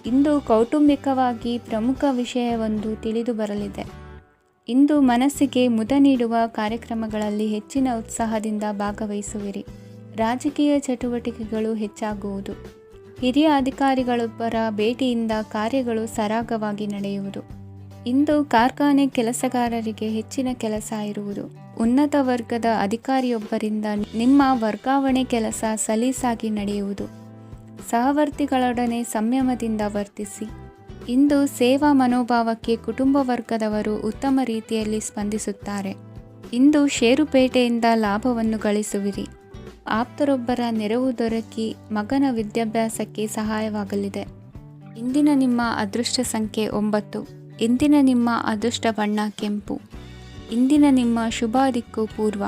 Speaker 1: ಇಂದು ಕೌಟುಂಬಿಕವಾಗಿ ಪ್ರಮುಖ ವಿಷಯವೊಂದು ತಿಳಿದು ಬರಲಿದೆ. ಇಂದು ಮನಸ್ಸಿಗೆ ಮುದ ನೀಡುವ ಕಾರ್ಯಕ್ರಮಗಳಲ್ಲಿ ಹೆಚ್ಚಿನ ಉತ್ಸಾಹದಿಂದ ಭಾಗವಹಿಸುವಿರಿ. ರಾಜಕೀಯ ಚಟುವಟಿಕೆಗಳು ಹೆಚ್ಚಾಗುವುದು. ಹಿರಿಯ ಅಧಿಕಾರಿಗಳೊಬ್ಬರ ಭೇಟಿಯಿಂದ ಕಾರ್ಯಗಳು ಸರಾಗವಾಗಿ ನಡೆಯುವುದು. ಇಂದು ಕಾರ್ಖಾನೆ ಕೆಲಸಗಾರರಿಗೆ ಹೆಚ್ಚಿನ ಕೆಲಸ ಇರುವುದು. ಉನ್ನತ ವರ್ಗದ ಅಧಿಕಾರಿಯೊಬ್ಬರಿಂದ ನಿಮ್ಮ ವರ್ಗಾವಣೆ ಕೆಲಸ ಸಲೀಸಾಗಿ ನಡೆಯುವುದು. ಸಹವರ್ತಿಗಳೊಡನೆ ಸಂಯಮದಿಂದ ವರ್ತಿಸಿ. ಇಂದು ಸೇವಾ ಮನೋಭಾವಕ್ಕೆ ಕುಟುಂಬ ವರ್ಗದವರು ಉತ್ತಮ ರೀತಿಯಲ್ಲಿ ಸ್ಪಂದಿಸುತ್ತಾರೆ. ಇಂದು ಷೇರುಪೇಟೆಯಿಂದ ಲಾಭವನ್ನು ಗಳಿಸುವಿರಿ. ಆಪ್ತರೊಬ್ಬರ ನೆರವು ದೊರಕಿ ಮಗನ ವಿದ್ಯಾಭ್ಯಾಸಕ್ಕೆ ಸಹಾಯವಾಗಲಿದೆ. ಇಂದಿನ ನಿಮ್ಮ ಅದೃಷ್ಟ ಸಂಖ್ಯೆ 9. ಇಂದಿನ ನಿಮ್ಮ ಅದೃಷ್ಟ ಬಣ್ಣ ಕೆಂಪು. ಇಂದಿನ ನಿಮ್ಮ ಶುಭ ದಿಕ್ಕು ಪೂರ್ವ.